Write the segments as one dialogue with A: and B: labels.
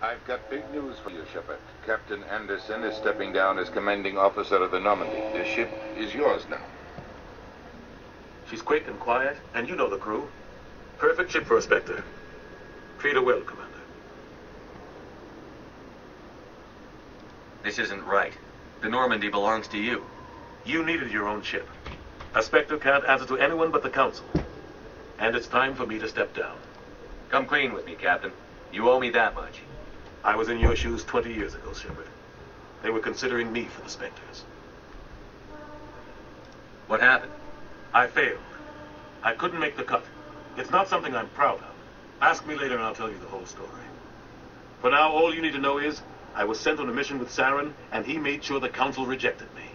A: I've got big news for you, Shepard. Captain Anderson is stepping down as commanding officer of the Normandy. The ship is yours now.
B: She's quick and quiet, and you know the crew. Perfect ship for a Spectre. Treat her well, Commander.
C: This isn't right. The Normandy belongs to you.
B: You needed your own ship. A Spectre can't answer to anyone but the Council. And it's time for me to step down.
C: Come clean with me, Captain. You owe me that much.
B: I was in your shoes 20 years ago, Shepard. They were considering me for the Spectres.
C: What happened?
B: I failed. I couldn't make the cut. It's not something I'm proud of. Ask me later and I'll tell you the whole story. For now, all you need to know is I was sent on a mission with Saren, and he made sure the Council rejected me.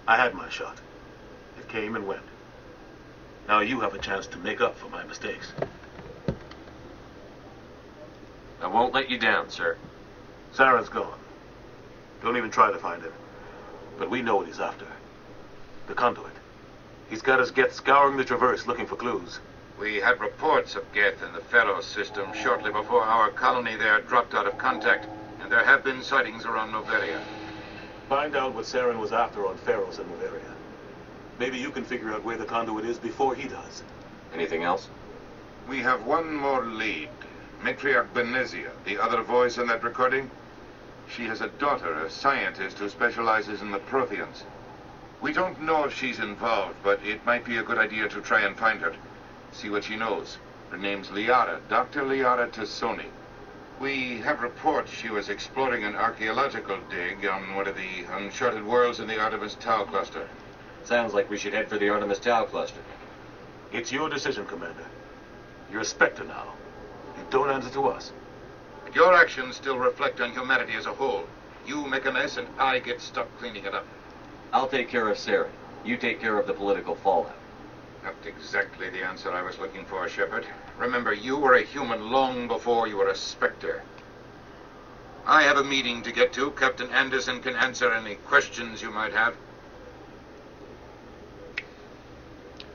B: I had my shot. It came and went. Now you have a chance to make up for my mistakes.
C: I won't let you down, sir.
B: Saren's gone. Don't even try to find him. But we know what he's after. The conduit. He's got us Geth scouring the Traverse looking for clues.
A: We had reports of Geth in the Pharaoh system shortly before our colony there dropped out of contact, and there have been sightings around Noveria.
B: Find out what Saren was after on Pharaohs and Noveria. Maybe you can figure out where the conduit is before he does.
C: Anything else?
A: We have one more lead. Matriarch Benezia, the other voice in that recording. She has a daughter, a scientist who specializes in the Protheans. We don't know if she's involved, but it might be a good idea to try and find her. See what she knows. Her name's Liara, Dr. Liara Tassoni. We have reports she was exploring an archaeological dig on one of the uncharted worlds in the Artemis Tau cluster.
C: Sounds like we should head for the Artemis Tau cluster.
B: It's your decision, Commander. You're a Spectre now. You don't answer to us.
A: Your actions still reflect on humanity as a whole. You make a mess and I get stuck cleaning it up.
C: I'll take care of Saren. You take care of the political fallout.
A: Not exactly the answer I was looking for, Shepard. Remember, you were a human long before you were a Spectre. I have a meeting to get to. Captain Anderson can answer any questions you might have.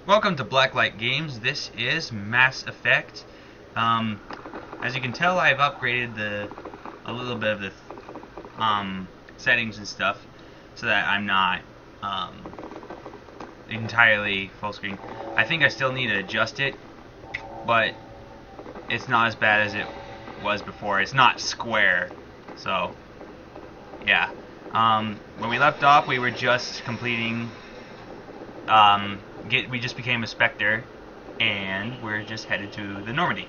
D: Welcome to Blacklight Games. This is Mass Effect. As you can tell, I've upgraded a little bit of the settings and stuff so that I'm not entirely full screen. I think I still need to adjust it, but it's not as bad as it was before. It's not square, so yeah. When we left off, we were just completing. We just became a Spectre, and we're just headed to the Normandy.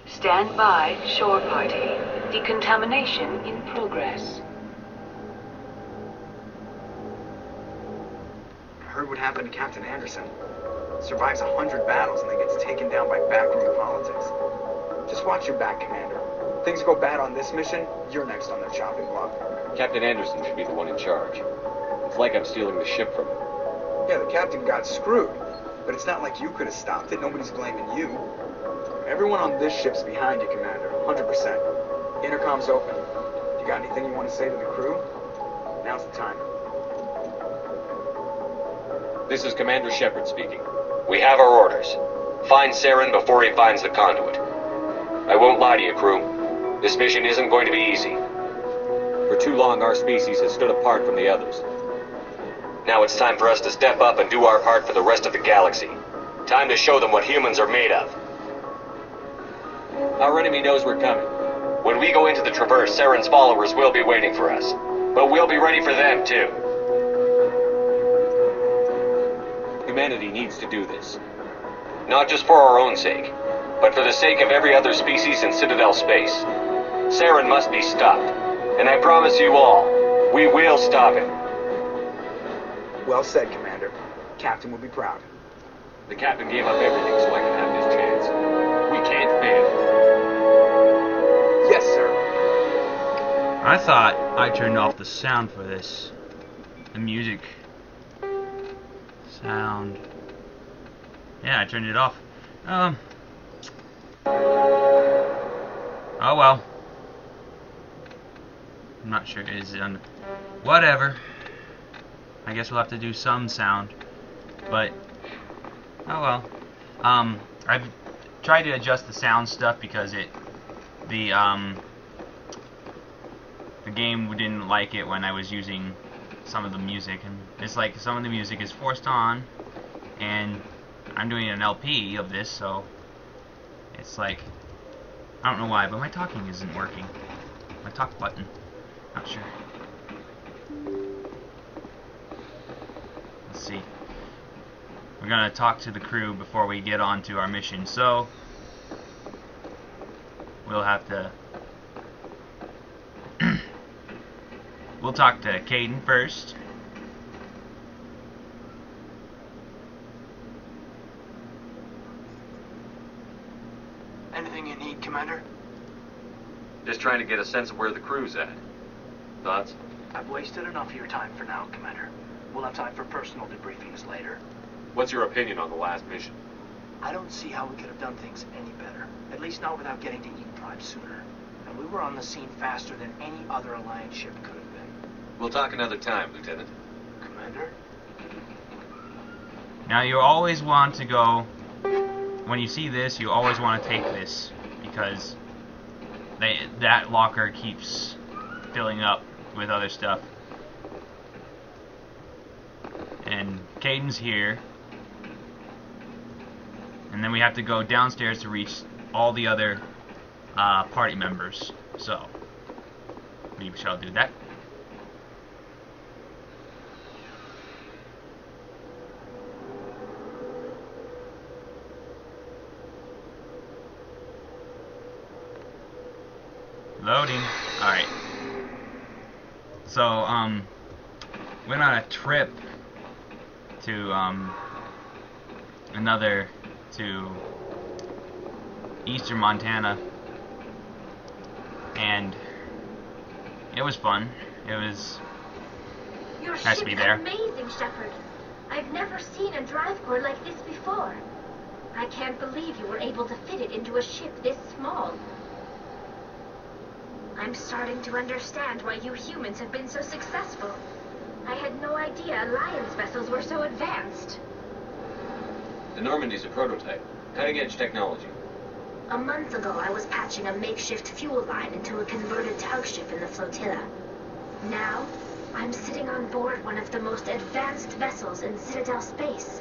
E: Stand by, shore party. Decontamination in progress.
F: Heard what happened to Captain Anderson. Survives 100 battles and then gets taken down by backroom politics. Just watch your back, Commander. Things go bad on this mission, you're next on their chopping block.
C: Captain Anderson should be the one in charge. It's like I'm stealing the ship from him.
F: Yeah, the captain got screwed. But it's not like you could have stopped it. Nobody's blaming you. Everyone on this ship's behind you, Commander. 100%. Intercom's open. You got anything you want to say to the crew? Now's the time.
C: This is Commander Shepard speaking. We have our orders. Find Saren before he finds the conduit. I won't lie to you, crew. This mission isn't going to be easy. For too long, our species has stood apart from the others. Now it's time for us to step up and do our part for the rest of the galaxy. Time to show them what humans are made of. Our enemy knows we're coming. When we go into the Traverse, Saren's followers will be waiting for us. But we'll be ready for them, too. Humanity needs to do this. Not just for our own sake, but for the sake of every other species in Citadel space. Saren must be stopped. And I promise you all, we will stop him.
F: Well said, Commander. Captain will be proud.
C: The captain gave up everything so I can have this chance. We can't fail.
F: Yes, sir.
D: I thought I turned off the sound for this. The music. Sound. Yeah, I turned it off. Oh well. I'm not sure. Is it on? Whatever. I guess we'll have to do some sound. But oh well. I've tried to adjust the sound stuff because the the game didn't like it when I was using some of the music, and it's like some of the music is forced on, and I'm doing an LP of this, so it's like, I don't know why, but my talking isn't working. My talk button, not sure. Let's see. We're gonna talk to the crew before we get on to our mission, so we'll have to we'll talk to Kaidan first.
G: Anything you need, Commander?
C: Just trying to get a sense of where the crew's at. Thoughts?
G: I've wasted enough of your time for now, Commander. We'll have time for personal debriefings later.
C: What's your opinion on the last mission?
G: I don't see how we could have done things any better. At least not without getting to Eden Prime sooner. And we were on the scene faster than any other Alliance ship could have been.
C: We'll talk another time, Lieutenant.
G: Commander?
D: Now you always want to go, when you see this, you always want to take this, because that locker keeps filling up with other stuff. And Kaidan's here. And then we have to go downstairs to reach all the other party members. So, we shall do that. Loading. Alright. So, went on a trip to, to eastern Montana, and it was fun. It was
H: Your
D: nice to be
H: ship's
D: there.
H: amazing, Shepard. I've never seen a drive core like this before. I can't believe you were able to fit it into a ship this small. I'm starting to understand why you humans have been so successful. I had no idea Alliance vessels were so advanced.
C: The Normandy's a prototype. Cutting-edge technology.
H: A month ago, I was patching a makeshift fuel line into a converted tug ship in the flotilla. Now, I'm sitting on board one of the most advanced vessels in Citadel space.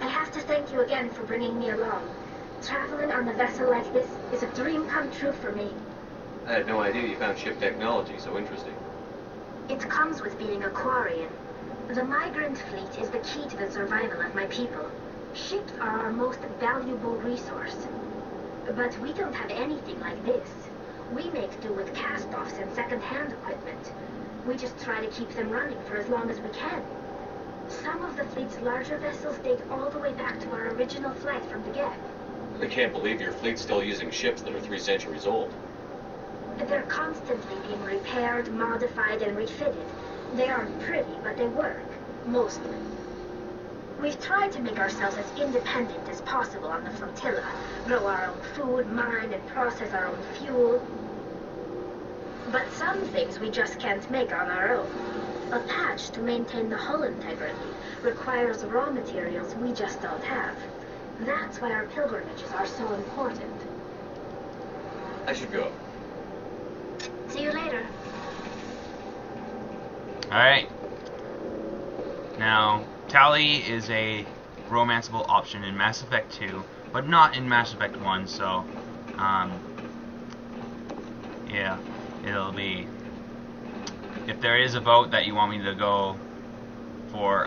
H: I have to thank you again for bringing me along. Traveling on a vessel like this is a dream come true for me.
C: I had no idea you found ship technology so interesting.
H: It comes with being a Quarian. The migrant fleet is the key to the survival of my people. Ships are our most valuable resource. But we don't have anything like this. We make do with cast-offs and second-hand equipment. We just try to keep them running for as long as we can. Some of the fleet's larger vessels date all the way back to our original flight from the Gap.
C: I can't believe your fleet's still using ships that are 3 centuries old.
H: They're constantly being repaired, modified, and refitted. They aren't pretty, but they work. Mostly. We've tried to make ourselves as independent as possible on the flotilla. Grow our own food, mine, and process our own fuel. But some things we just can't make on our own. A patch to maintain the hull integrity requires raw materials we just don't have. That's why our pilgrimages are so important.
C: I should go.
H: See you later.
D: Alright. Now, Tali is a romanceable option in Mass Effect 2, but not in Mass Effect 1, so, yeah, it'll be, if there is a vote that you want me to go for,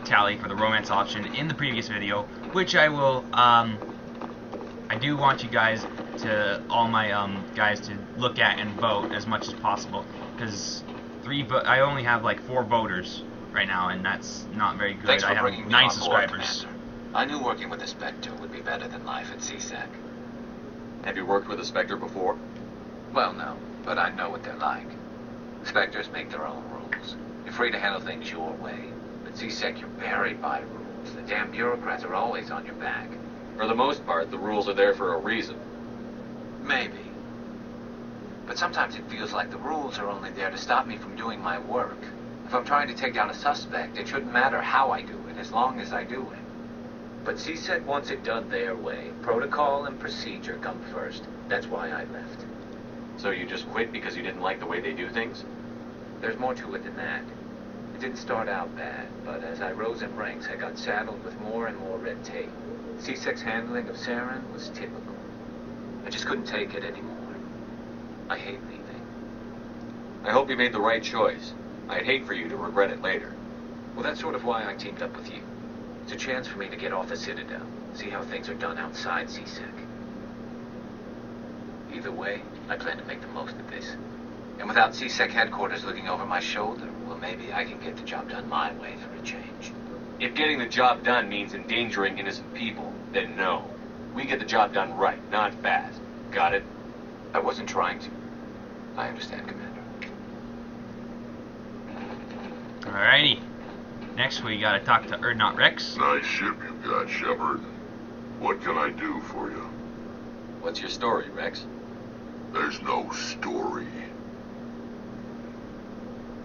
D: Tali for the romance option in the previous video, which I will, I do want you guys to, all my, guys to look at and vote as much as possible, because I only have like 4 voters right now, and that's not very good.
I: Thanks for
D: I have
I: bringing me
D: 9
I: on
D: subscribers.
I: board, Commander. I knew working with a Spectre would be better than life at CSEC.
C: Have you worked with a Spectre before?
I: Well, no, but I know what they're like. Spectres make their own rules. You're free to handle things your way. But CSEC, you're buried by rules. The damn bureaucrats are always on your back.
C: For the most part, the rules are there for a reason.
I: Maybe. But sometimes it feels like the rules are only there to stop me from doing my work. If I'm trying to take down a suspect, it shouldn't matter how I do it, as long as I do it. But CSEC wants it done their way. Protocol and procedure come first. That's why I left.
C: So you just quit because you didn't like the way they do things?
I: There's more to it than that. It didn't start out bad, but as I rose in ranks, I got saddled with more and more red tape. C-Sec's handling of Saren was typical. I just couldn't take it anymore. I hate leaving.
C: I hope you made the right choice. I'd hate for you to regret it later.
I: Well, that's sort of why I teamed up with you. It's a chance for me to get off the Citadel, see how things are done outside C-Sec. Either way, I plan to make the most of this. And without C-Sec headquarters looking over my shoulder, well, maybe I can get the job done my way for a change.
C: If getting the job done means endangering innocent people, then no. We get the job done right, not fast. Got it?
I: I wasn't trying to. I understand, Commander.
D: Alrighty. Next we gotta talk to Urdnot Wrex.
J: Nice ship you got, Shepard. What can I do for you?
C: What's your story, Wrex?
J: There's no story.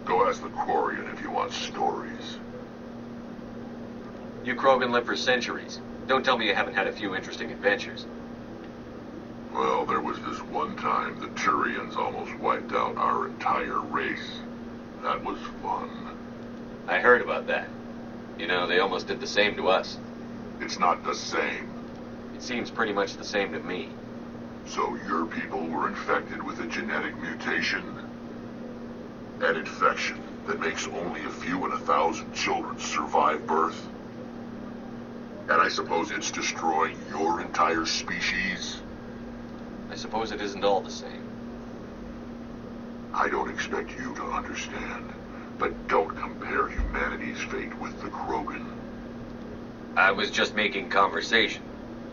J: Go ask the Quarian if you want stories.
C: You Krogan live for centuries. Don't tell me you haven't had a few interesting adventures.
J: Well, there was this one time the Turians almost wiped out our entire race. That was fun.
C: I heard about that. You know, they almost did the same to us.
J: It's not the same.
C: It seems pretty much the same to me.
J: So your people were infected with a genetic mutation? An infection that makes only a few in 1,000 children survive birth? And I suppose it's destroying your entire species?
C: I suppose it isn't all the same.
J: I don't expect you to understand, but don't compare humanity's fate with the Krogan.
C: I was just making conversation.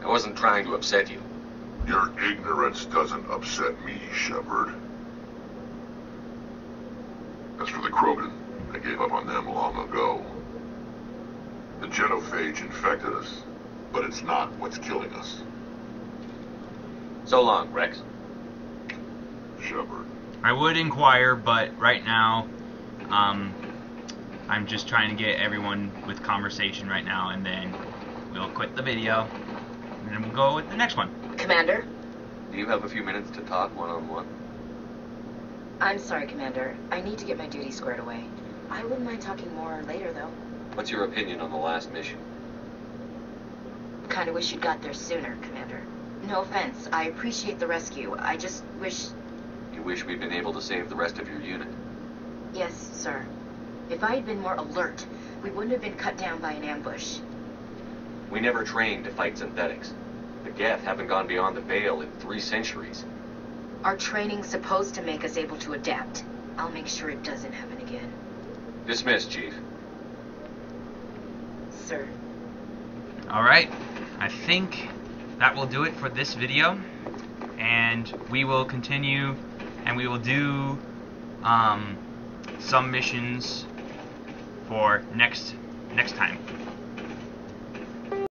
C: I wasn't trying to upset you.
J: Your ignorance doesn't upset me, Shepard. As for the Krogan, I gave up on them long ago. The genophage infected us, but it's not what's killing us.
C: So long, Wrex.
J: Shepard.
D: I would inquire, but right now, I'm just trying to get everyone with conversation right now, and then we'll quit the video, and then we'll go with the next one.
K: Commander?
C: Do you have a few minutes to talk one-on-one?
K: I'm sorry, Commander. I need to get my duties squared away. I wouldn't mind talking more later, though.
C: What's your opinion on the last mission?
K: Kinda wish you'd got there sooner, Commander. No offense. I appreciate the rescue. I just wish...
C: You wish we'd been able to save the rest of your unit?
K: Yes, sir. If I had been more alert, we wouldn't have been cut down by an ambush.
C: We never trained to fight synthetics. The Geth haven't gone beyond the Veil in 3 centuries.
K: Our training's supposed to make us able to adapt. I'll make sure it doesn't happen again.
C: Dismissed, Chief.
K: Sir.
D: Alright, I think that will do it for this video, and we will continue, and we will do some missions for next time.